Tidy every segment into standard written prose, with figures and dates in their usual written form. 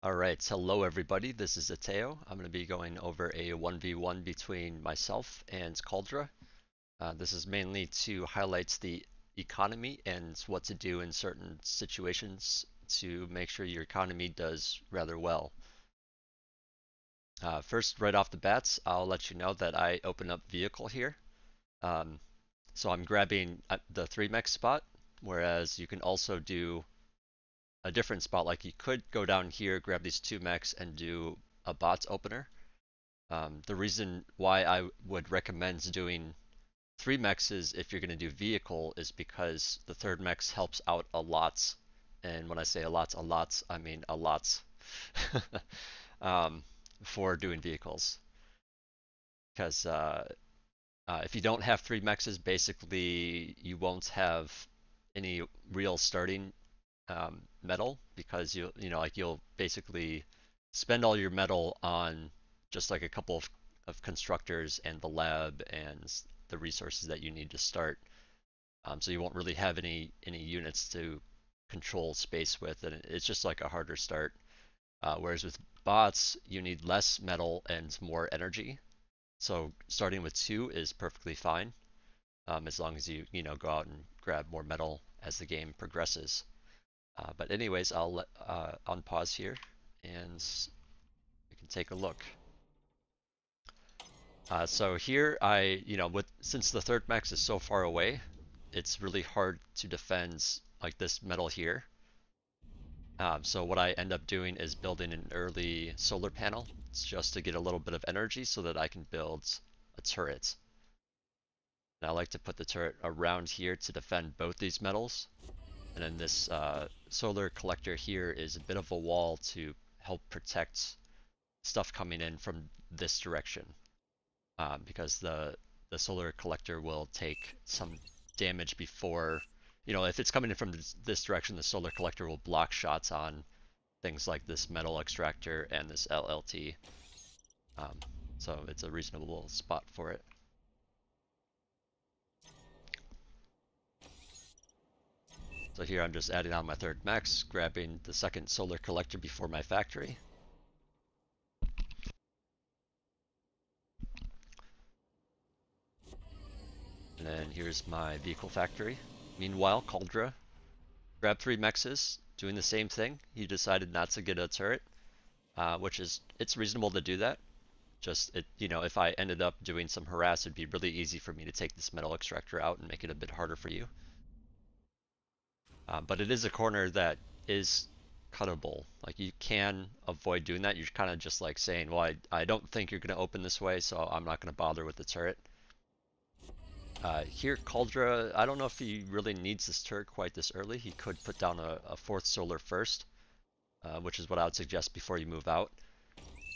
Alright, hello everybody, this is Ateo. I'm going to be going over a 1v1 between myself and Cauldra. This is mainly to highlight the economy and what to do in certain situations to make sure your economy does rather well. First, right off the bats, I'll let you know that I open up vehicle here. Um, so I'm grabbing the 3 mech spot, whereas you can also do a different spot. Like you could go down here, grab these 2 mechs, and do a bot opener. The reason why I would recommend doing 3 mechs is if you're going to do vehicle is because the 3rd mechs helps out a lot. And when I say a lot, I mean a lot um, for doing vehicles. Because if you don't have 3 mechs, basically you won't have any real starting metal, because you'll basically spend all your metal on just like a couple of constructors and the lab and the resources that you need to start. So you won't really have any units to control space with, and it's just like a harder start. Whereas with bots, you need less metal and more energy. So starting with 2 is perfectly fine, as long as you go out and grab more metal as the game progresses. But anyways, I'll unpause here and we can take a look. So here since the 3rd max is so far away, it's really hard to defend like this metal here. So what I end up doing is building an early solar panel. It's just to get a little bit of energy so that I can build a turret. And I like to put the turret around here to defend both these metals. And then this solar collector here is a bit of a wall to help protect stuff coming in from this direction. Because the solar collector will take some damage before, if it's coming in from this direction, the solar collector will block shots on things like this metal extractor and this LLT. So it's a reasonable spot for it. So here I'm just adding on my 3rd max, grabbing the 2nd solar collector before my factory. And then here's my vehicle factory. Meanwhile, Cauldra grabbed 3 mexes, doing the same thing. He decided not to get a turret, which it's reasonable to do that. Just if I ended up doing some harass, it'd be really easy for me to take this metal extractor out and make it a bit harder for you. But it is a corner that is cuttable. Like you can avoid doing that. You're kind of just like saying, well, I don't think you're going to open this way, so I'm not going to bother with the turret. Here, Cauldra, I don't know if he really needs this turret quite this early. He could put down a 4th solar first, which is what I would suggest before you move out.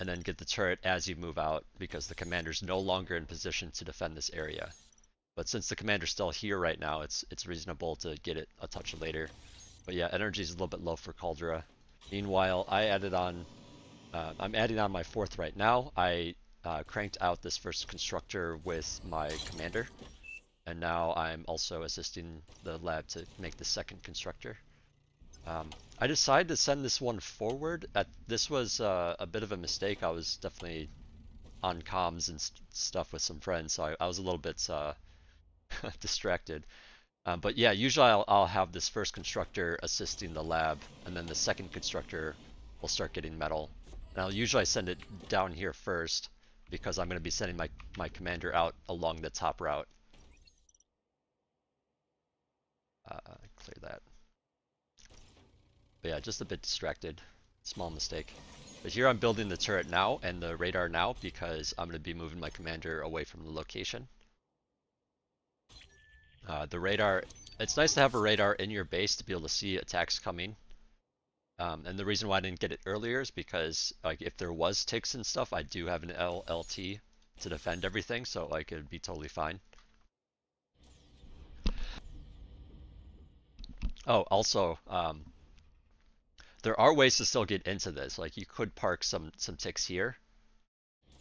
And then get the turret as you move out, because the commander's no longer in position to defend this area. But since the commander's still here right now, it's reasonable to get it a touch later. But yeah, energy's a little bit low for Cauldra. Meanwhile, I'm adding on my 4th right now. I cranked out this 1st constructor with my commander. And now I'm also assisting the lab to make the 2nd constructor. I decided to send this one forward. This was a bit of a mistake. I was definitely on comms and stuff with some friends, so I was a little bit distracted. But yeah, usually I'll have this 1st constructor assisting the lab, and then the 2nd constructor will start getting metal. And I'll usually send it down here first, because I'm going to be sending my commander out along the top route. Clear that. But yeah, just a bit distracted. Small mistake. But here I'm building the turret now and the radar now, because I'm going to be moving my commander away from the location. The radar, it's nice to have a radar in your base to be able to see attacks coming. And the reason why I didn't get it earlier is because like if there was ticks and stuff, I do have an LLT to defend everything, so like it would be totally fine. Oh, also, there are ways to still get into this. Like you could park some ticks here,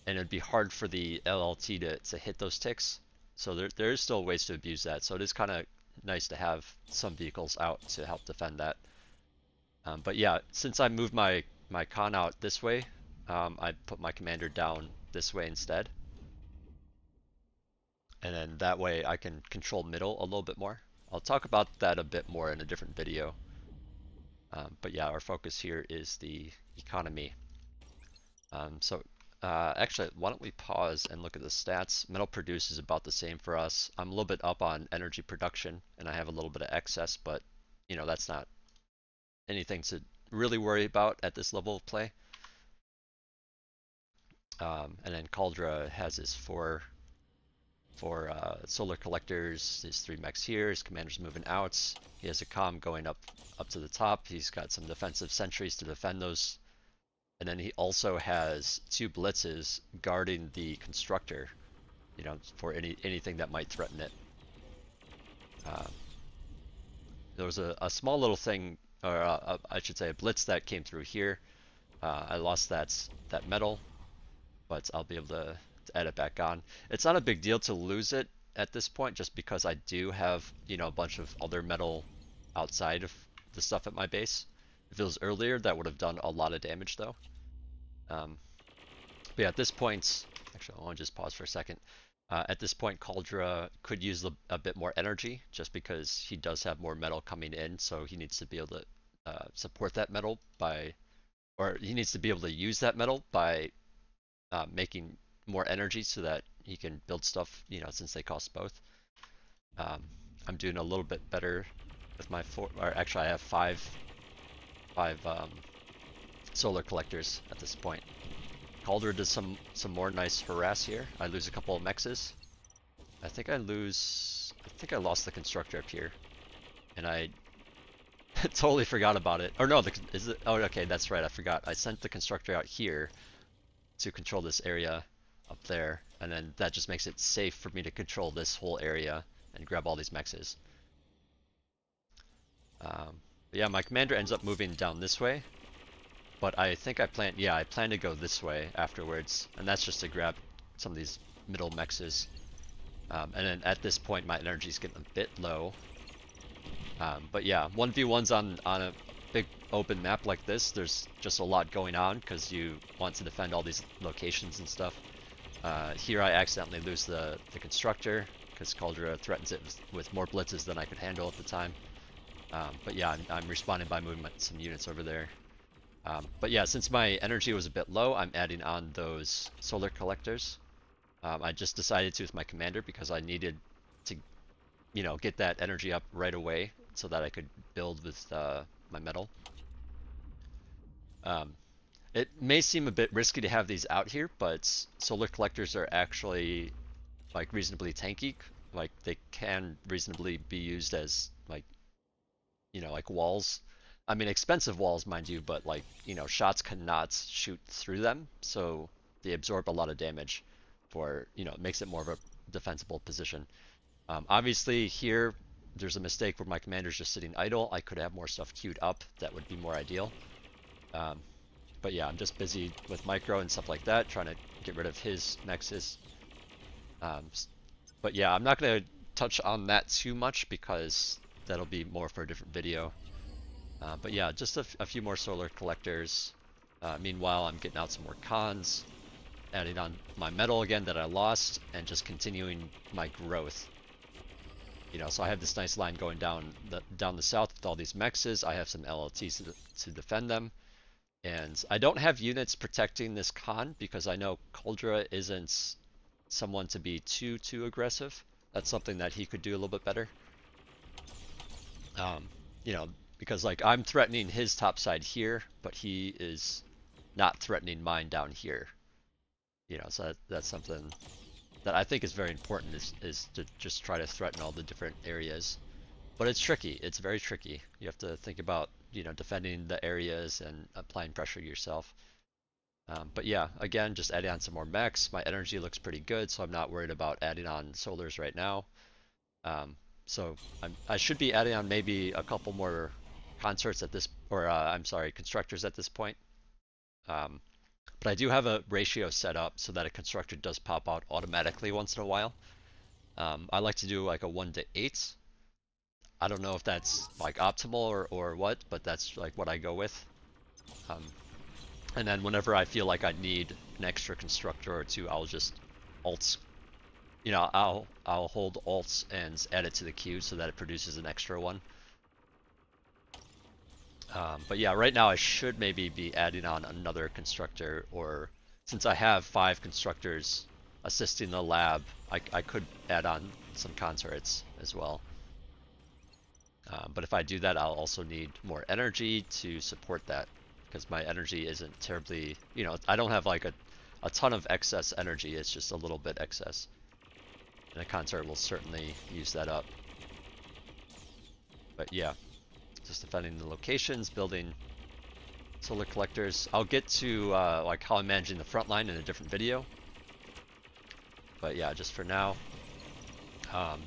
and it'd be hard for the LLT to hit those ticks. So there is still ways to abuse that. So it is kind of nice to have some vehicles out to help defend that. But yeah, since I moved my my con out this way, I put my commander down this way instead. And then that way I can control middle a little bit more. I'll talk about that a bit more in a different video. But yeah, our focus here is the economy. Actually, why don't we pause and look at the stats? Metal produced is about the same for us. I'm a little bit up on energy production, and I have a little bit of excess, but you know, that's not anything to really worry about at this level of play. And then Cauldra has his four solar collectors, his 3 mechs here, his commander's moving out. He has a comm going up to the top. He's got some defensive sentries to defend those. And then he also has 2 blitzes guarding the constructor, you know, for anything that might threaten it. There was a small little thing, or I should say a blitz that came through here. I lost that metal, but I'll be able to add it back on. It's not a big deal to lose it at this point, just because I do have, you know, a bunch of other metal outside of the stuff at my base. If it was earlier, that would have done a lot of damage though. But yeah, at this point, actually I want to just pause for a second. At this point, Cauldra could use a bit more energy, just because he does have more metal coming in, so he needs to be able to support that metal by, or he needs to be able to use that metal by making more energy so that he can build stuff, you know, since they cost both. I'm doing a little bit better with my I have five solar collectors at this point. Calder does some more nice harass here. I lose a couple of mexes. I think I lost the constructor up here, and I totally forgot about it. Or no, oh okay, that's right, I forgot. I sent the constructor out here to control this area up there, and then that just makes it safe for me to control this whole area and grab all these mexes. But yeah, my commander ends up moving down this way, but I think I plan to go this way afterwards, and that's just to grab some of these middle mexes. And then at this point my energy is getting a bit low. But yeah, 1v1s on a big open map like this, there's just a lot going on because you want to defend all these locations and stuff. Here I accidentally lose the constructor because Cauldra threatens it with more blitzes than I could handle at the time. But yeah, I'm responding by moving some units over there. But yeah, since my energy was a bit low, I'm adding on those solar collectors. I just decided to with my commander because I needed to, you know, get that energy up right away so that I could build with my metal. It may seem a bit risky to have these out here, but solar collectors are actually like reasonably tanky. Like they can reasonably be used as like, you know, like walls. I mean, expensive walls, mind you, but like, you know, shots cannot shoot through them, so they absorb a lot of damage for, you know, it makes it more of a defensible position. Obviously here, there's a mistake where my commander's just sitting idle. I could have more stuff queued up. That would be more ideal. But yeah, I'm just busy with micro and stuff like that, trying to get rid of his nexus. But yeah, I'm not going to touch on that too much because that'll be more for a different video. But yeah, just a few more solar collectors. Meanwhile, I'm getting out some more cons, adding on my metal again that I lost, and just continuing my growth. You know, so I have this nice line going down the south with all these mexes. I have some LLTs to defend them. And I don't have units protecting this con because I know Cauldra isn't someone to be too aggressive. That's something that he could do a little bit better. You know, because like I'm threatening his top side here, but he is not threatening mine down here. You know, so that's something that I think is very important, is to just try to threaten all the different areas. But it's tricky. It's very tricky. You have to think about, you know, defending the areas and applying pressure yourself. But yeah, again, just adding on some more mechs. My energy looks pretty good, so I'm not worried about adding on solars right now. So I should be adding on maybe a couple more consorts at this, or I'm sorry, constructors at this point. But I do have a ratio set up so that a constructor does pop out automatically once in a while. I like to do like a 1:8. I don't know if that's like optimal or what, but that's like what I go with. And then whenever I feel like I need an extra constructor or two, I'll just alts, I'll hold alts and add it to the queue so that it produces an extra one. But yeah, right now I should maybe be adding on another constructor, or since I have 5 constructors assisting the lab, I could add on some consorts as well. But if I do that, I'll also need more energy to support that, because my energy isn't terribly, I don't have like a ton of excess energy, it's just a little bit excess. And a consort will certainly use that up. But yeah, just defending the locations, building solar collectors. I'll get to like how I'm managing the front line in a different video. But yeah, just for now,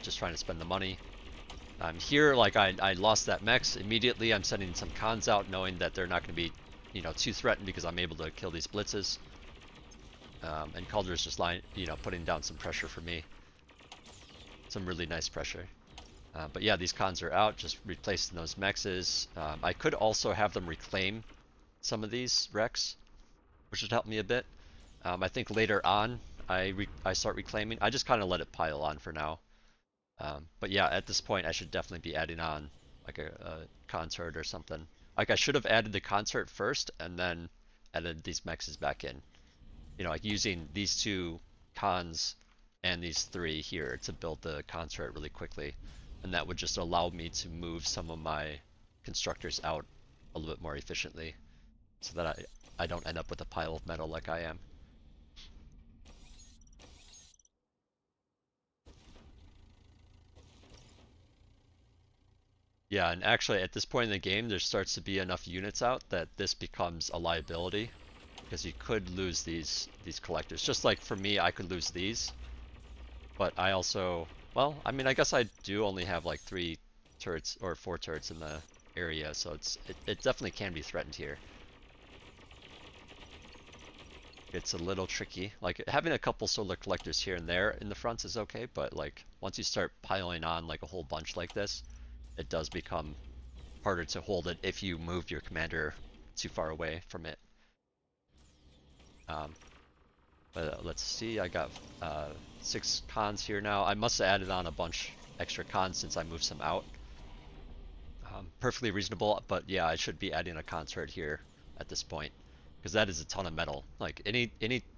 just trying to spend the money. Here, like I lost that mechs. Immediately I'm sending some cons out knowing that they're not going to be, too threatened because I'm able to kill these blitzes. And Calder's just putting down some pressure for me. Some really nice pressure. But yeah, these cons are out, just replacing those mexes. I could also have them reclaim some of these wrecks, which would help me a bit. I think later on I start reclaiming. I just kind of let it pile on for now. But yeah, at this point I should definitely be adding on like a consort or something. Like I should have added the consort first and then added these mexes back in. Like using these 2 cons and these 3 here to build the consort really quickly. And that would just allow me to move some of my constructors out a little bit more efficiently so that I don't end up with a pile of metal like I am. Yeah, and actually at this point in the game there starts to be enough units out that this becomes a liability, because you could lose these collectors. Just like for me, I could lose these, but I also, well, I mean, I guess I do only have like 3 turrets or 4 turrets in the area, so it definitely can be threatened here. It's a little tricky. Like having a couple solar collectors here and there in the fronts is okay, but like once you start piling on like a whole bunch like this, it does become harder to hold it if you move your commander too far away from it. But let's see, I got 6 cons here now. I must have added on a bunch extra cons since I moved some out. Perfectly reasonable, but yeah, I should be adding a consort here at this point, because that is a ton of metal. Like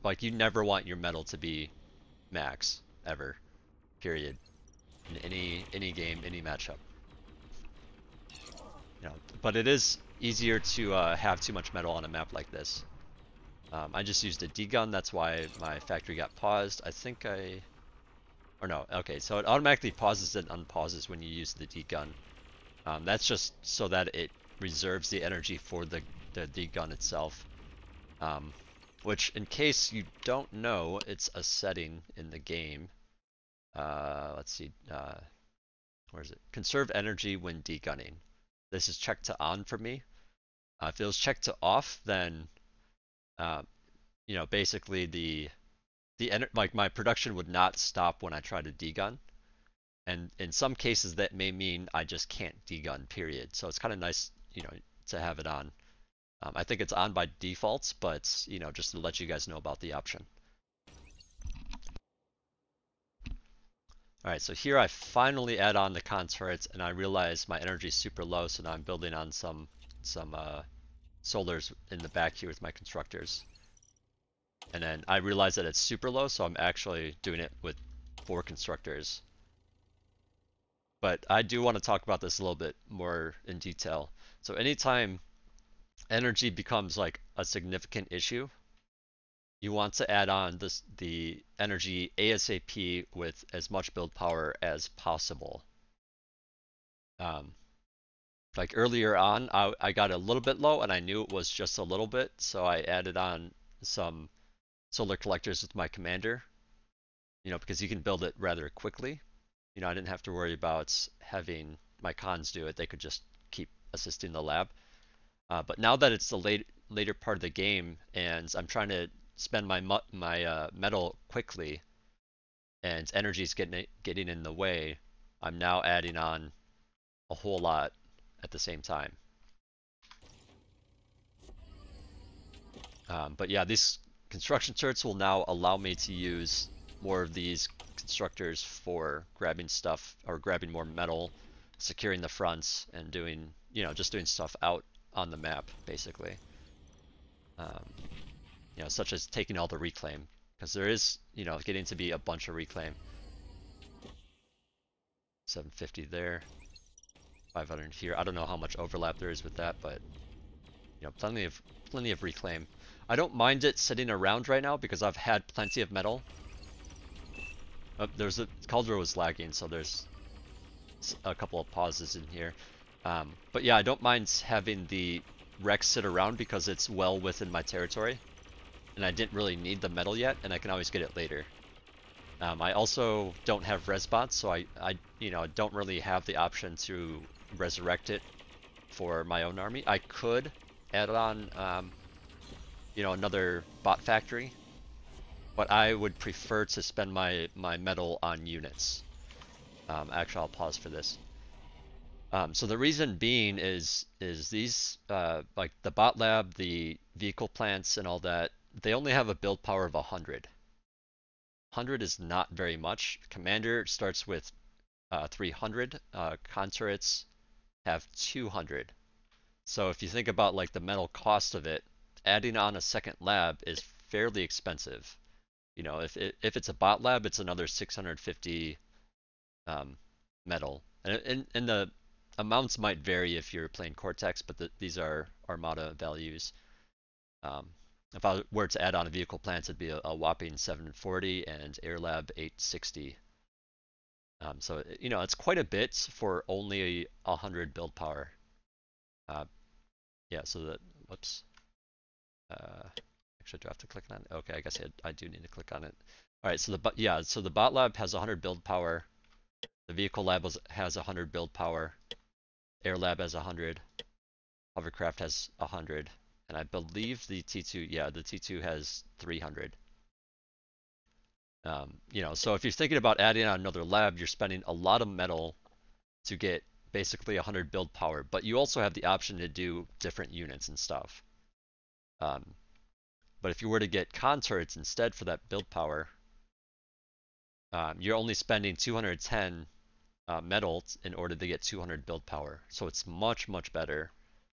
like you never want your metal to be max ever, period, in any game, any matchup. But it is easier to have too much metal on a map like this. I just used a D-gun, that's why my factory got paused. I think or no, okay, so it automatically pauses and unpauses when you use the D-gun. That's just so that it reserves the energy for the D-gun itself. Which, in case you don't know, it's a setting in the game. Let's see, where is it? Conserve energy when D-gunning. This is checked to on for me. If it was checked to off, then basically like my production would not stop when I try to D-gun. And in some cases that may mean I just can't D-gun, period. So it's kind of nice, to have it on. I think it's on by default, but just to let you guys know about the option. Alright, so here I finally add on the consorts and I realize my energy is super low, so now I'm building on some solars in the back here with my constructors. And then I realize that it's super low, so I'm actually doing it with 4 constructors. But I do want to talk about this a little bit more in detail. So anytime energy becomes like a significant issue, you want to add on the energy ASAP with as much build power as possible. Like earlier on, I got a little bit low and I knew it was just a little bit, so I added on some solar collectors with my commander, because you can build it rather quickly. I didn't have to worry about having my cons do it. They could just keep assisting the lab. But now that it's the later part of the game and I'm trying to spend my metal quickly and energy is getting in the way, I'm now adding on a whole lot at the same time. But yeah, these construction turrets will now allow me to use more of these constructors for grabbing stuff or grabbing more metal, securing the fronts, and doing, just doing stuff out on the map, basically. Um, such as taking all the reclaim, because there is, getting to be a bunch of reclaim. 750 there, 500 here. I don't know how much overlap there is with that, but plenty of reclaim. I don't mind it sitting around right now because I've had plenty of metal. Oh, Cauldron was lagging, so there's a couple of pauses in here. But yeah, I don't mind having the Rex sit around because it's well within my territory. And I didn't really need the metal yet, and I can always get it later. I also don't have resbots, so I don't really have the option to resurrect it for my own army. I could add on, another bot factory, but I would prefer to spend my metal on units. Actually, I'll pause for this. So the reason being is these like the bot lab, the vehicle plants, and all that, they only have a build power of 100. 100 is not very much. Commander starts with 300. Con turrets have 200. So if you think about like the metal cost of it, adding on a second lab is fairly expensive. If it's a bot lab, it's another 650 metal, and the amounts might vary if you're playing Cortex, but these are Armada values. If I were to add on a vehicle plant, it'd be a whopping 740 and Airlab 860. So it's quite a bit for only 100 build power. Yeah, so that, whoops. Actually, do I have to click on it? Okay, I guess I do need to click on it. All right, so the bot lab has 100 build power. The vehicle lab has 100 build power. Air lab has 100. Hovercraft has 100. And I believe the T2, the T2 has 300. So if you're thinking about adding on another lab, you're spending a lot of metal to get basically 100 build power, but you also have the option to do different units and stuff. But if you were to get con turrets instead for that build power, you're only spending 210 metal in order to get 200 build power. So it's much, much better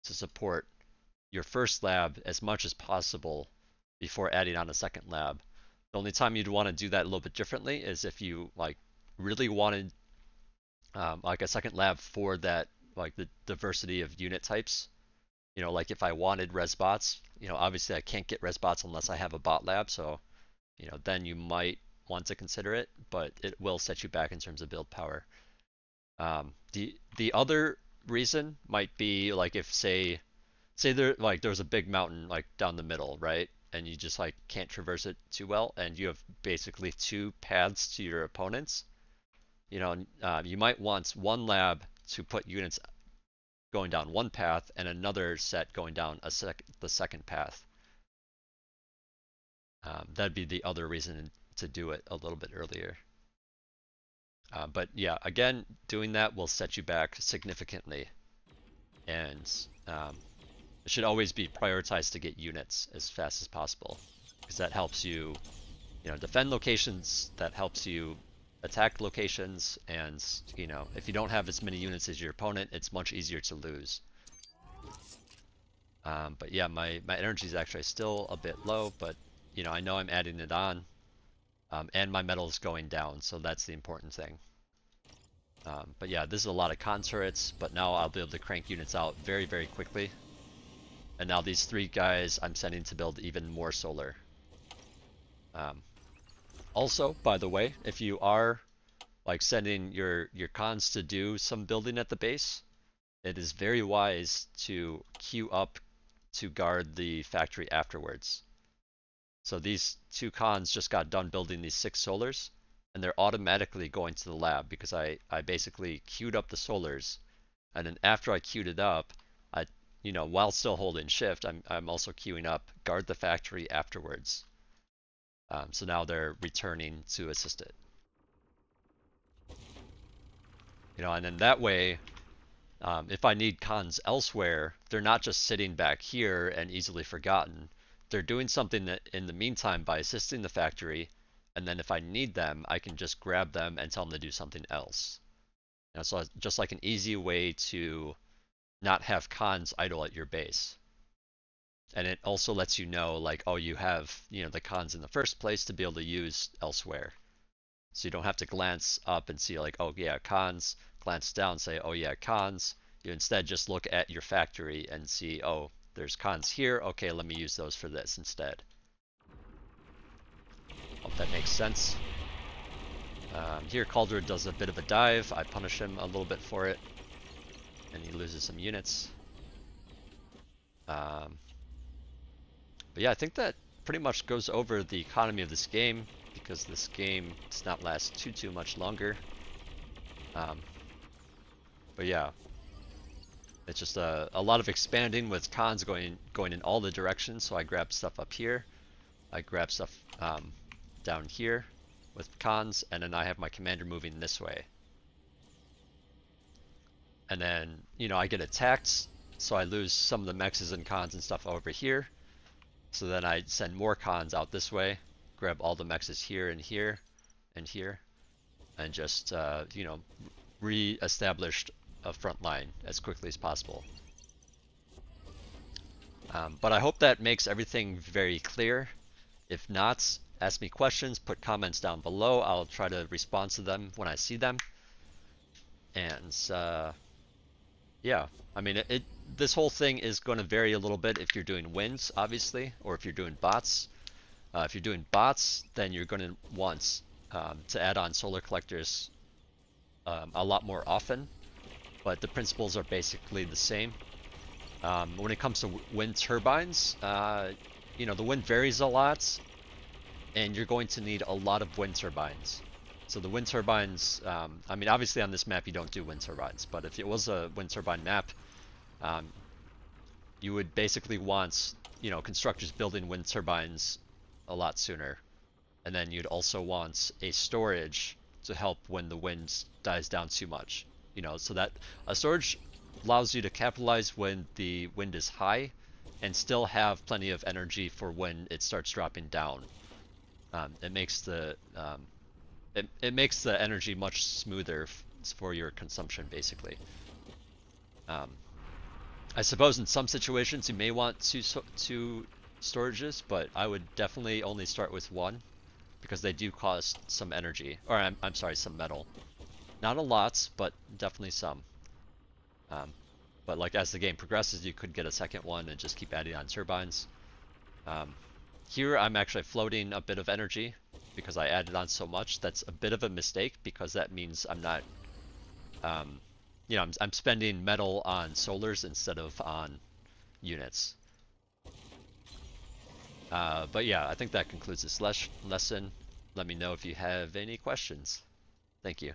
to support your first lab as much as possible before adding on a second lab. The only time you'd want to do that a little bit differently is if you like really wanted like a second lab for that, like the diversity of unit types. Like if I wanted res bots, obviously I can't res bots unless I have a bot lab, so then you might want to consider it, but it will set you back in terms of build power. The other reason might be like if say there's a big mountain like down the middle, right? And you just like can't traverse it too well, and you have basically two paths to your opponents. You might want one lab to put units going down one path and another set going down the second path. That'd be the other reason to do it a little bit earlier. But yeah, again, doing that will set you back significantly, and it should always be prioritized to get units as fast as possible, because that helps you, defend locations, that helps you attack locations, and if you don't have as many units as your opponent, it's much easier to lose. But yeah, my energy is actually still a bit low, but I know I'm adding it on, and my metal is going down, so that's the important thing. But yeah, this is a lot of con turrets, but now I'll be able to crank units out very, very quickly. And now these three guys I'm sending to build even more solar. Also, by the way, if you are like sending your cons to do some building at the base, it is very wise to queue up to guard the factory afterwards. So these two cons just got done building these 6 solars, and they're automatically going to the lab because I basically queued up the solars, and then after I queued it up, while still holding shift, I'm also queuing up guard the factory afterwards. So now they're returning to assist it. And then that way, if I need cons elsewhere, they're not just sitting back here and easily forgotten. they're doing something that in the meantime by assisting the factory, and then if I need them, I can just grab them and tell them to do something else. And so it's just like an easy way to not have cons idle at your base. And it also lets you know, like, oh, you have, the cons in the first place to be able to use elsewhere. So you don't have to glance up and see like, oh yeah, cons, glance down, say, oh yeah, cons. You instead just look at your factory and see, oh, there's cons here. Okay, let me use those for this instead. Hope that makes sense. Here, Calder does a bit of a dive. I punish him a little bit for it, and he loses some units. But yeah, I think that pretty much goes over the economy of this game, because this game does not last too much longer. But yeah, it's just a lot of expanding with cons going in all the directions. So I grab stuff up here, I grab stuff down here with cons, and then I have my commander moving this way. And then, I get attacked, so I lose some of the mexes and cons and stuff over here. So then I send more cons out this way, grab all the mexes here and here and here, and just, re-established a front line as quickly as possible. But I hope that makes everything very clear. If not, ask me questions, put comments down below. I'll try to respond to them when I see them. And yeah, I mean, this whole thing is going to vary a little bit if you're doing wins, obviously, or if you're doing bots. If you're doing bots, then you're going to want to add on solar collectors a lot more often, but the principles are basically the same. When it comes to wind turbines, the wind varies a lot, and you're going to need a lot of wind turbines. So the wind turbines, I mean, obviously on this map you don't do wind turbines, but if it was a wind turbine map, you would basically want, constructors building wind turbines a lot sooner. And then you'd also want a storage to help when the wind dies down too much. So that a storage allows you to capitalize when the wind is high and still have plenty of energy for when it starts dropping down. It makes the it makes the energy much smoother for your consumption, basically. I suppose in some situations you may want two storages, but I would definitely only start with one, because they do cost some energy, or I'm sorry, some metal. Not a lot, but definitely some. But like as the game progresses, you could get a second one and just keep adding on turbines. Here I'm actually floating a bit of energy because I added on so much. That's a bit of a mistake, because that means I'm not, I'm spending metal on solars instead of on units. But yeah, I think that concludes this lesson. Let me know if you have any questions. Thank you.